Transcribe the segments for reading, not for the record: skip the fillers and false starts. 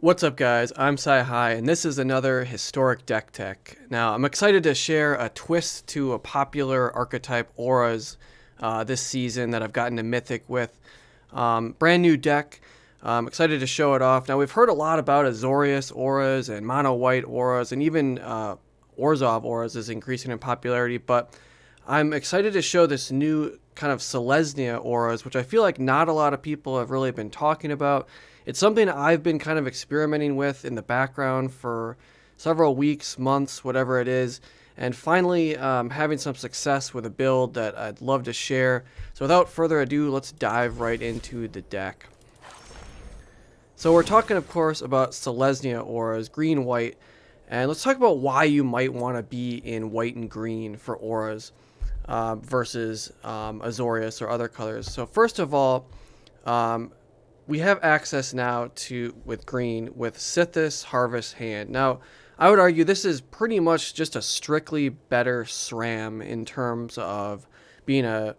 What's up, guys? I'm Hi, and this is another historic deck tech. Now, I'm excited to share a twist to a popular archetype auras this season that I've gotten to Mythic with. Brand new deck. I'm excited to show it off. Now, we've heard a lot about Azorius auras and mono white auras, and even Orzhov auras is increasing in popularity, but I'm excited to show this new kind of Selesnya auras, which I feel like not a lot of people have really been talking about. It's something I've been kind of experimenting with in the background for several weeks, months, whatever it is, and finally having some success with a build that I'd love to share. So without further ado, let's dive right into the deck. So we're talking, of course, about Selesnya auras, green-white, and let's talk about why you might want to be in white and green for auras versus Azorius or other colors. So first of all, we have access now to, with green, with Sythis Harvest Hand. Now, I would argue this is pretty much just a strictly better SRAM in terms of being a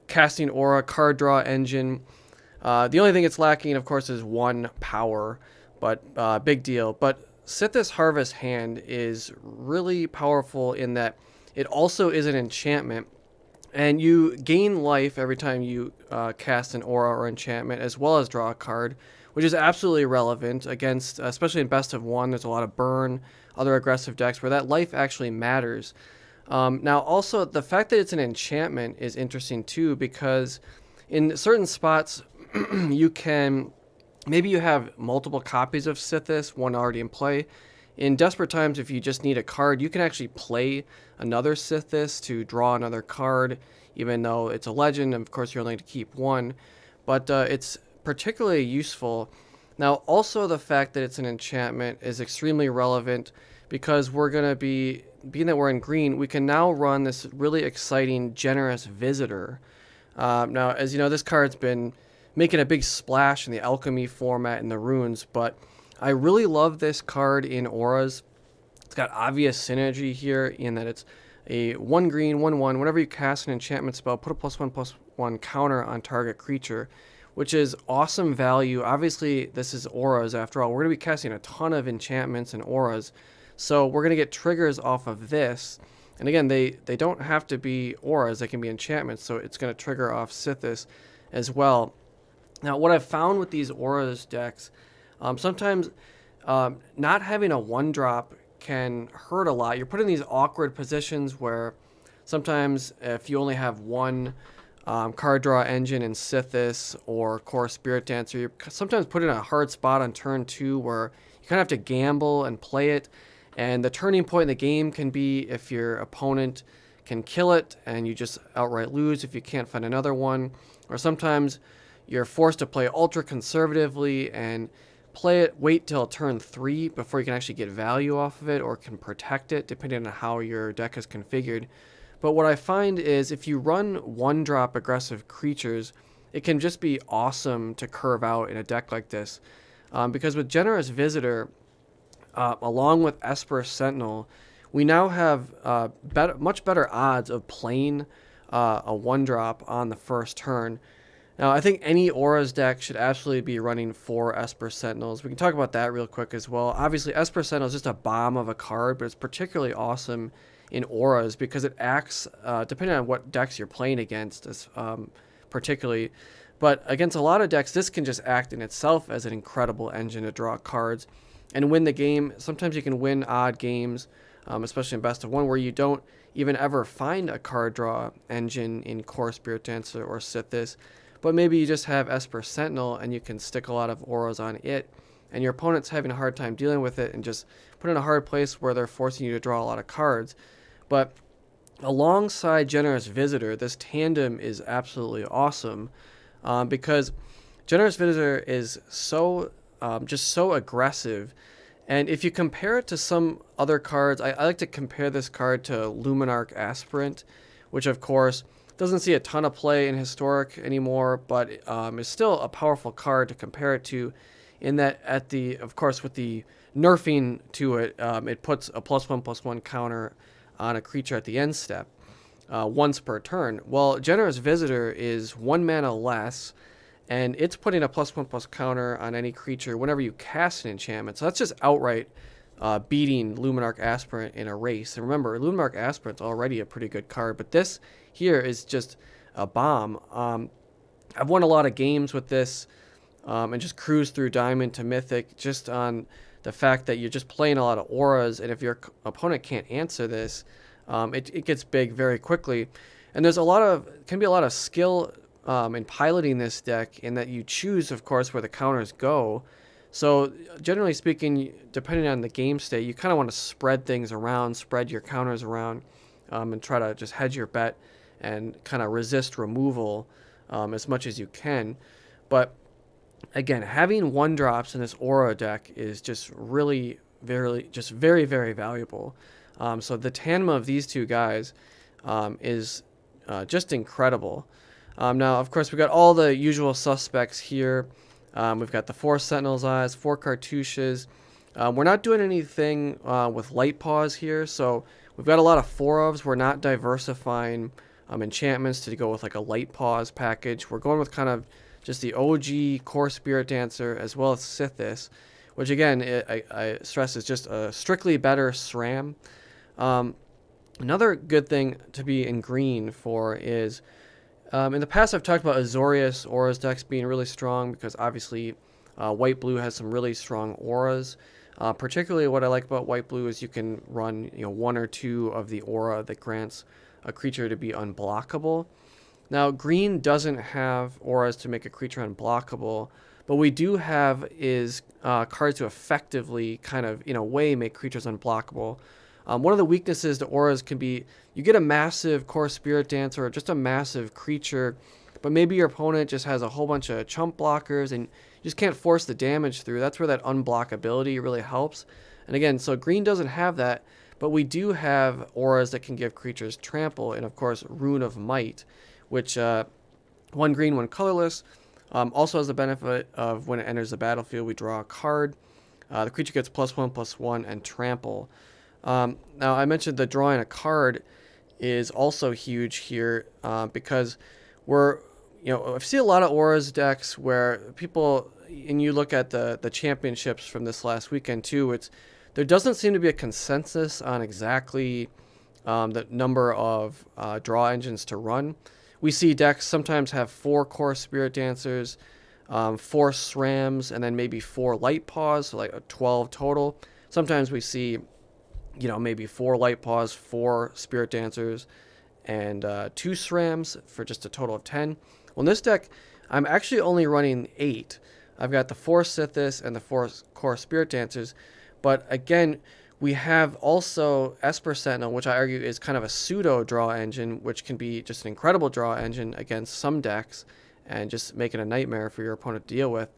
casting aura card draw engine. The only thing it's lacking, of course, is one power, but big deal. But Sythis Harvest Hand is really powerful in that it also is an enchantment, and you gain life every time you cast an aura or enchantment, as well as draw a card, which is absolutely relevant against, especially in best of one. There's a lot of burn, other aggressive decks where that life actually matters. Now, also, the fact that it's an enchantment is interesting too, because in certain spots, you can, maybe you have multiple copies of Sythis, one already in play. In desperate times, if you just need a card, you can actually play another Sythis to draw another card, even though it's a legend. Of course, you're only to keep one, but it's particularly useful. Now, also the fact that it's an enchantment is extremely relevant because we're going to be, being that we're in green, we can now run this really exciting Generous Visitor. Now, as you know, this card's been making a big splash in the alchemy format and the runes, but I really love this card in auras. It's got obvious synergy here in that it's a 1 green, 1/1. Whenever you cast an enchantment spell, put a +1/+1 counter on target creature, which is awesome value. Obviously, this is auras after all. We're going to be casting a ton of enchantments and auras, so we're going to get triggers off of this. And again, they don't have to be auras. They can be enchantments, so it's going to trigger off Sythis as well. Now, what I've found with these auras decks, sometimes not having a 1-drop can hurt a lot. You're put in these awkward positions where sometimes if you only have one card draw engine in Sythis or Kor Spiritdancer, you're sometimes put in a hard spot on turn 2 where you kind of have to gamble and play it. And the turning point in the game can be if your opponent can kill it and you just outright lose if you can't find another one. Or sometimes you're forced to play ultra conservatively and play it, wait till turn 3 before you can actually get value off of it or can protect it, depending on how your deck is configured. But what I find is if you run 1-drop aggressive creatures, it can just be awesome to curve out in a deck like this. Because with Generous Visitor, along with Esper Sentinel, we now have much better odds of playing a 1-drop on the first turn. Now, I think any auras deck should absolutely be running 4 Esper Sentinels. We can talk about that real quick as well. Obviously, Esper Sentinel is just a bomb of a card, but it's particularly awesome in auras because it acts, depending on what decks you're playing against, particularly. But against a lot of decks, this can just act in itself as an incredible engine to draw cards and win the game. Sometimes you can win odd games, especially in best of one, where you don't even ever find a card draw engine in Kor Spiritdancer or Sythis. But maybe you just have Esper Sentinel and you can stick a lot of auras on it, and your opponent's having a hard time dealing with it and just put in a hard place where they're forcing you to draw a lot of cards. But alongside Generous Visitor, this tandem is absolutely awesome because Generous Visitor is so just so aggressive. And if you compare it to some other cards, I like to compare this card to Luminarch Aspirant, which of course doesn't see a ton of play in Historic anymore, but is still a powerful card to compare it to, in that of course, with the nerfing to it, it puts a +1/+1 counter on a creature at the end step once per turn. Well, Generous Visitor is 1 mana less, and it's putting a +1/+1 counter on any creature whenever you cast an enchantment. So that's just outright beating Luminarch Aspirant in a race. And remember, Luminarch Aspirant's already a pretty good card, but this here is just a bomb. I've won a lot of games with this and just cruised through Diamond to Mythic just on the fact that you're just playing a lot of auras, and if your opponent can't answer this, it gets big very quickly. And there's can be a lot of skill in piloting this deck, in that you choose, of course, where the counters go. So generally speaking, depending on the game state, you kind of want to spread things around, spread your counters around, and try to just hedge your bet and kind of resist removal as much as you can. But again, having 1-drops in this aura deck is just really very, very valuable. So the tandem of these two guys is just incredible. Now, of course, we've got all the usual suspects here. We've got the 4 Sentinel's Eyes, 4 Cartouches. We're not doing anything with Light Paws here, so we've got a lot of 4-ofs. We're not diversifying enchantments to go with like a Light Paws package. We're going with kind of just the OG Kor Spiritdancer as well as Sythis, which again, I stress is just a strictly better SRAM. Another good thing to be in green for is, in the past I've talked about Azorius Auras decks being really strong because obviously white-blue has some really strong auras. Particularly what I like about white-blue is you can run 1 or 2 of the aura that grants a creature to be unblockable. Now, green doesn't have auras to make a creature unblockable, but we do have cards to effectively kind of, in a way, make creatures unblockable. One of the weaknesses to auras can be you get a massive Kor Spiritdancer or just a massive creature, but maybe your opponent just has a whole bunch of chump blockers and you just can't force the damage through. That's where that unblockability really helps. And again, so green doesn't have that, but we do have auras that can give creatures trample, and of course Rune of Might, which 1 green, 1 colorless, also has the benefit of when it enters the battlefield, we draw a card. The creature gets +1/+1 and trample. Now, I mentioned that drawing a card is also huge here because I see a lot of auras decks where people, and you look at the championships from this last weekend too, there doesn't seem to be a consensus on exactly the number of draw engines to run. We see decks sometimes have 4 Kor Spiritdancers, 4 SRAMs, and then maybe 4 Light Paws, so like a 12 total. Sometimes we see maybe 4 Light Paws, 4 Spiritdancers, and 2 SRAMs for just a total of 10. Well, in this deck, I'm actually only running 8. I've got the 4 Sythis and the 4 Kor Spiritdancers, but again, we have also Esper Sentinel, which I argue is kind of a pseudo draw engine, which can be just an incredible draw engine against some decks and just make it a nightmare for your opponent to deal with.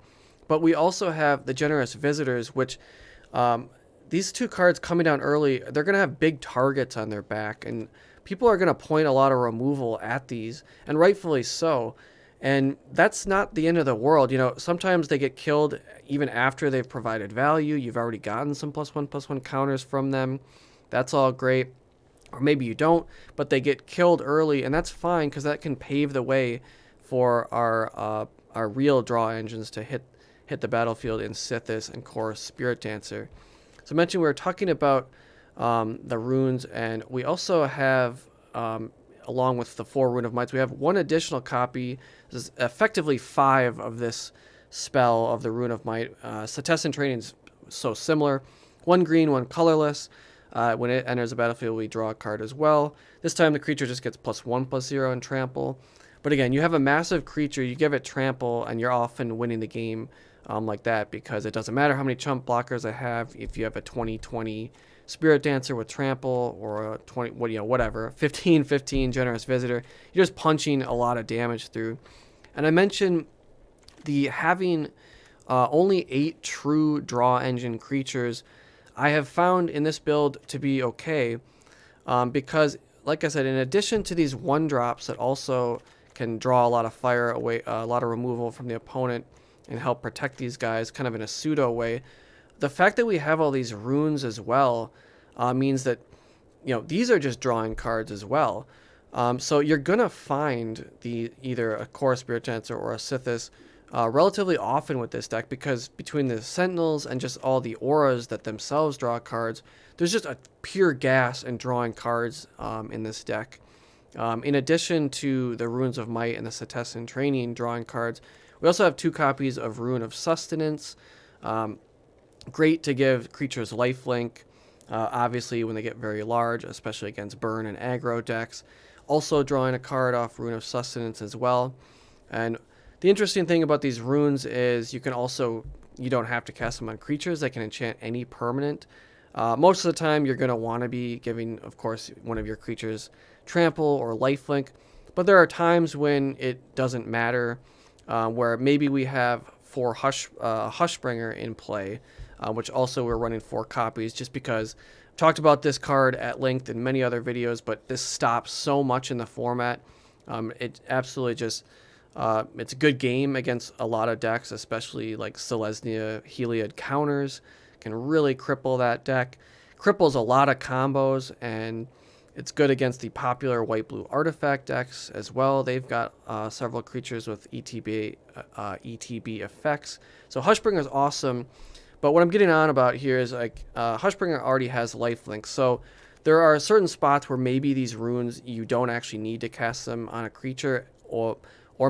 But we also have the Generous Visitors, which these 2 cards coming down early, they're going to have big targets on their back, and people are going to point a lot of removal at these, and rightfully so. And that's not the end of the world. Sometimes they get killed even after they've provided value. You've already gotten some +1/+1 counters from them. That's all great. Or maybe you don't, but they get killed early, and that's fine because that can pave the way for our real draw engines to hit the battlefield in Sythis and Kor Spiritdancer. So I mentioned we were talking about the runes, and we also have, along with the 4 Rune of Mights, we have 1 additional copy. This is effectively 5 of this spell of the Rune of Might. Setessan Training is so similar. 1 green, 1 colorless. When it enters the battlefield, we draw a card as well. This time the creature just gets +1/+0 and trample. But again, you have a massive creature, you give it trample, and you're often winning the game like that, because it doesn't matter how many chump blockers I have. If you have a 20/20 Spiritdancer with trample, or a 15/15 Generous Visitor, you're just punching a lot of damage through. And I mentioned having only 8 true draw engine creatures I have found in this build to be okay, because like I said, in addition to these 1-drops that also can draw a lot of fire away, a lot of removal from the opponent, and help protect these guys kind of in a pseudo way, the fact that we have all these runes as well means that these are just drawing cards as well. So you're gonna find either a Kor Spiritdancer or a Sythis relatively often with this deck, because between the Sentinels and just all the auras that themselves draw cards, there's just a pure gas in drawing cards in this deck. In addition to the Runes of Might and the Setessan Training drawing cards, we also have 2 copies of Rune of Sustenance. Great to give creatures lifelink, obviously when they get very large, especially against burn and aggro decks. Also drawing a card off Rune of Sustenance as well. And the interesting thing about these runes is you don't have to cast them on creatures. They can enchant any permanent. Most of the time you're going to want to be giving, of course, one of your creatures trample or lifelink, but there are times when it doesn't matter, where maybe we have 4 Hushbringer in play, which also we're running 4 copies just because I've talked about this card at length in many other videos, but this stops so much in the format. It absolutely just it's a good game against a lot of decks, especially like Selesnya Heliod counters can really cripple that deck. Cripples a lot of combos, and it's good against the popular white-blue artifact decks as well. They've got several creatures with ETB effects. So Hushbringer is awesome, but what I'm getting on about here is like Hushbringer already has lifelink, so there are certain spots where maybe these runes you don't actually need to cast them on a creature, or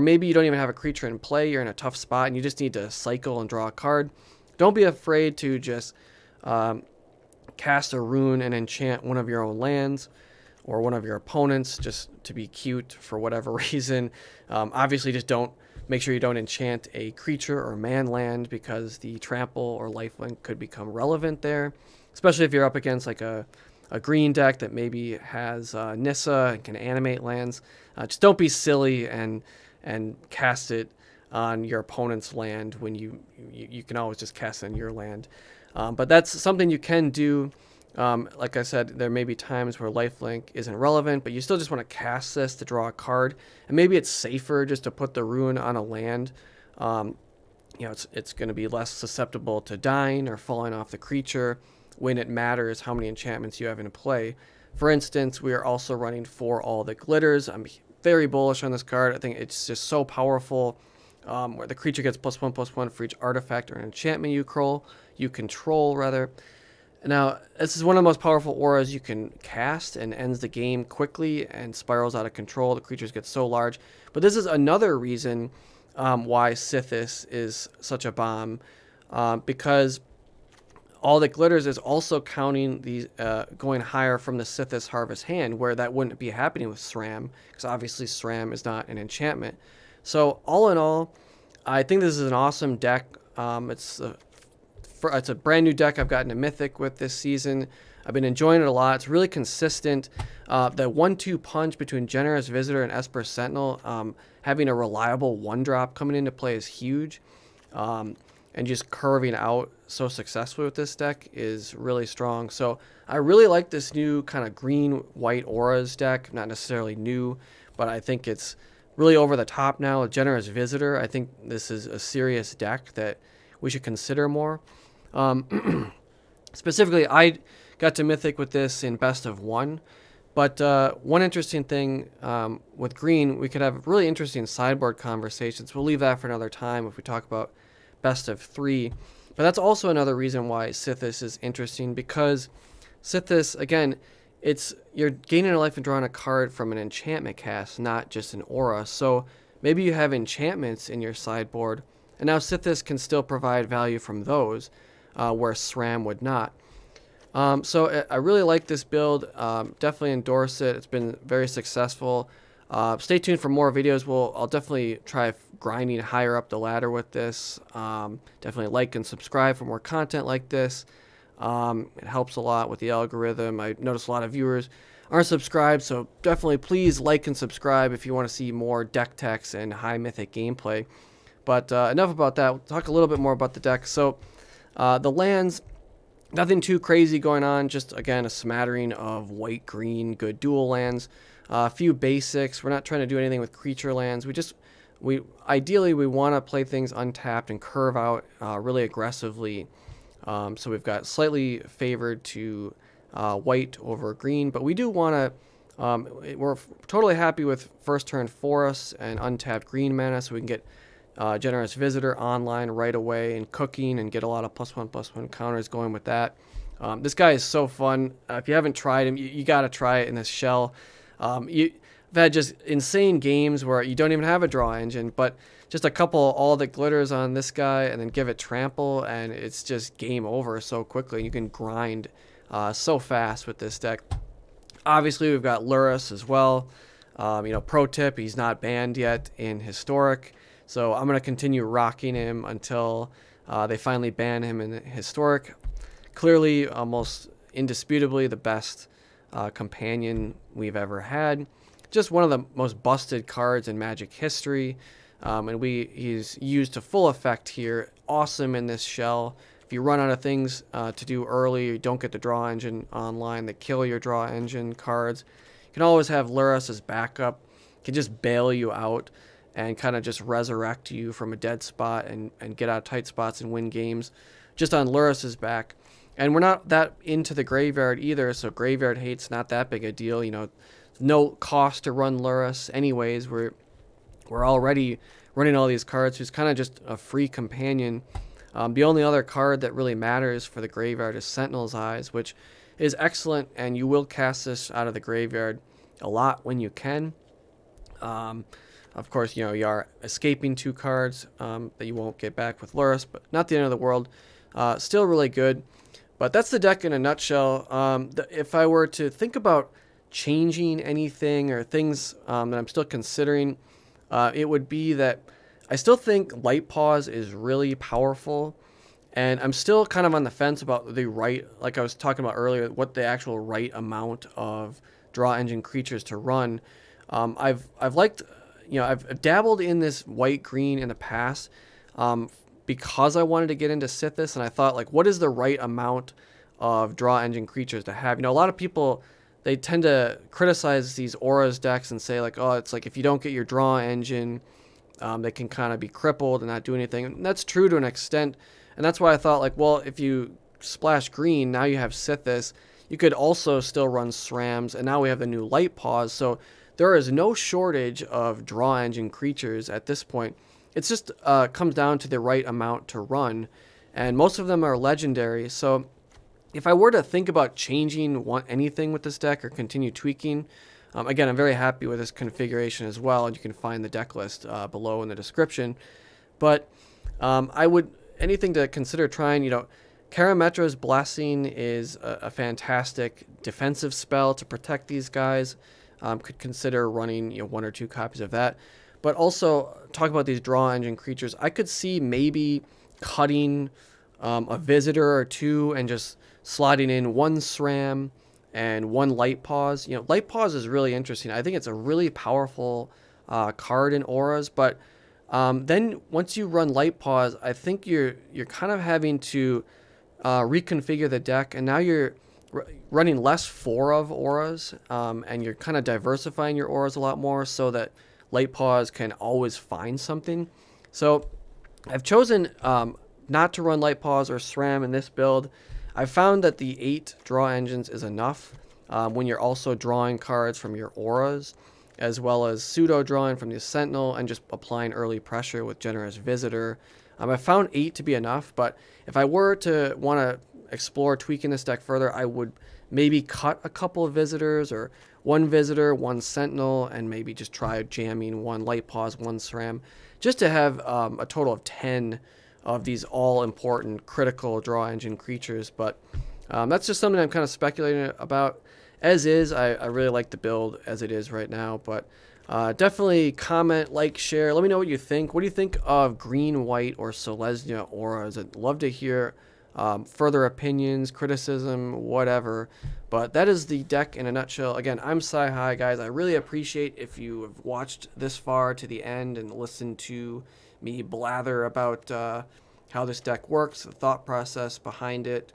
maybe you don't even have a creature in play, you're in a tough spot, and you just need to cycle and draw a card. Don't be afraid to just cast a rune and enchant one of your own lands or one of your opponents just to be cute for whatever reason. Obviously, just make sure you don't enchant a creature or man land, because the trample or lifelink could become relevant there, especially if you're up against like a green deck that maybe has Nissa and can animate lands. Just don't be silly and cast it on your opponent's land when you can always just cast it on your land. But that's something you can do. Like I said, there may be times where lifelink isn't relevant, but you still just want to cast this to draw a card, and maybe it's safer just to put the rune on a land. It's going to be less susceptible to dying or falling off the creature when it matters how many enchantments you have in play. For instance, we are also running For All That Glitters. I'm very bullish on this card. I think it's just so powerful, where the creature gets +1/+1 for each artifact or enchantment you control rather. Now, this is one of the most powerful auras you can cast and ends the game quickly and spirals out of control. The creatures get so large. But this is another reason why Sythis is such a bomb, because All That Glitters is also counting these going higher from the Sythis Harvest hand, where that wouldn't be happening with SRAM, because obviously SRAM is not an enchantment. So all in all, I think this is an awesome deck. It's a brand new deck I've gotten a Mythic with this season. I've been enjoying it a lot. It's really consistent. The 1-2 punch between Generous Visitor and Esper Sentinel, having a reliable 1-drop coming into play is huge. And just curving out so successfully with this deck is really strong. So I really like this new kind of green-white auras deck. Not necessarily new, but I think it's really over the top now. A Generous Visitor, I think this is a serious deck that we should consider more. Specifically, I got to Mythic with this in best of 1, but one interesting thing with green, we could have really interesting sideboard conversations. We'll leave that for another time if we talk about best of 3. But that's also another reason why Sythis is interesting, because Sythis, again, you're gaining a life and drawing a card from an enchantment cast, not just an aura. So maybe you have enchantments in your sideboard, and now Sythis can still provide value from those, where SRAM would not. So I really like this build. Definitely endorse it. It's been very successful. Stay tuned for more videos. I'll definitely try grinding higher up the ladder with this. Definitely like and subscribe for more content like this. It helps a lot with the algorithm. I notice a lot of viewers aren't subscribed, so definitely please like and subscribe if you want to see more deck techs and high Mythic gameplay. But enough about that. We'll talk a little bit more about the deck. So the lands, nothing too crazy going on. Just, again, a smattering of white-green, good dual lands. A few basics. We're not trying to do anything with creature lands. Ideally, we want to play things untapped and curve out really aggressively. So we've got slightly favored to white over green, but we do want to, we're totally happy with first turn forests and untapped green mana, so we can get Generous Visitor online right away and cooking and get a lot of +1/+1 counters going with that. This guy is so fun. If you haven't tried him, you got to try it in this shell. I've had just insane games where you don't even have a draw engine, but just a couple all that glitters on this guy and then give it trample, and it's just game over so quickly. You can grind so fast with this deck. Obviously, we've got Lurrus as well. Pro tip, he's not banned yet in Historic, so I'm going to continue rocking him until they finally ban him in Historic. Clearly, almost indisputably, the best companion we've ever had. Just one of the most busted cards in Magic history, and he's used to full effect here. Awesome in this shell. If you run out of things to do early, you don't get the draw engine online that kill your draw engine cards, you can always have Lurrus as backup. Can just bail you out and kind of just resurrect you from a dead spot and get out of tight spots and win games just on Lurrus's back. And we're not that into the graveyard either, so graveyard hate's not that big a deal. No cost to run Lurrus anyways. We're already running all these cards, who's kind of just a free companion. The only other card that really matters for the graveyard is Sentinel's Eyes, which is excellent, and you will cast this out of the graveyard a lot when you can. Of course, you are escaping 2 cards that you won't get back with Lurrus, but not the end of the world. Still really good. But that's the deck in a nutshell. If I were to think about changing anything or things that I'm still considering, it would be that I still think Light Paws is really powerful, and I'm still kind of on the fence about the right, like I was talking about earlier, what the actual right amount of draw engine creatures to run. I've liked, I've dabbled in this white-green in the past, because I wanted to get into Sythis, and I thought, like, what is the right amount of draw engine creatures to have? A lot of people, they tend to criticize these auras decks and say, like, oh, it's like if you don't get your draw engine, they can kind of be crippled and not do anything. And that's true to an extent, and that's why I thought, like, well, if you splash green, now you have Sythis. You could also still run SRAMs, and now we have the new Light Paws, so there is no shortage of draw engine creatures at this point. It's just comes down to the right amount to run, and most of them are legendary. So if I were to think about changing anything with this deck or continue tweaking, again, I'm very happy with this configuration as well, and you can find the deck list below in the description. But anything to consider trying, Karametra's Blessing is a fantastic defensive spell to protect these guys. Could consider running 1 or 2 copies of that. But also, talk about these draw engine creatures, I could see maybe cutting a visitor or 2 and just sliding in 1 SRAM and 1 Light Paws. Light Paws is really interesting. I think it's a really powerful card in auras, but then once you run Light Paws, I think you're kind of having to reconfigure the deck, and now you're running less 4 of auras, and you're kind of diversifying your auras a lot more so that Light Paws can always find something. So I've chosen not to run Light Paws or SRAM in this build. I've found that the 8 draw engines is enough when you're also drawing cards from your auras, as well as pseudo drawing from the Sentinel and just applying early pressure with Generous Visitor. I found 8 to be enough, but if I were to want to explore tweaking this deck further, I would maybe cut a couple of visitors, or 1 visitor, 1 Sentinel, and maybe just try jamming 1 Light Paws, 1 SRAM, just to have a total of 10 of these all-important critical draw engine creatures. But that's just something I'm kind of speculating about. As is, I really like the build as it is right now, but definitely comment, like, share. Let me know what you think. What do you think of green, white, or Selesnya auras? I'd love to hear further opinions, criticism, whatever. But that is the deck in a nutshell. Again, I'm Hi, guys. I really appreciate if you have watched this far to the end and listened to me blather about how this deck works, the thought process behind it.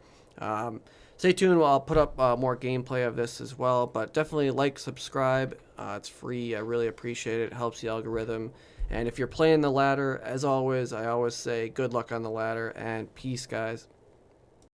Stay tuned. I'll put up more gameplay of this as well. But definitely like, subscribe. It's free. I really appreciate it. It helps the algorithm. And if you're playing the ladder, as always, I always say good luck on the ladder and peace, guys.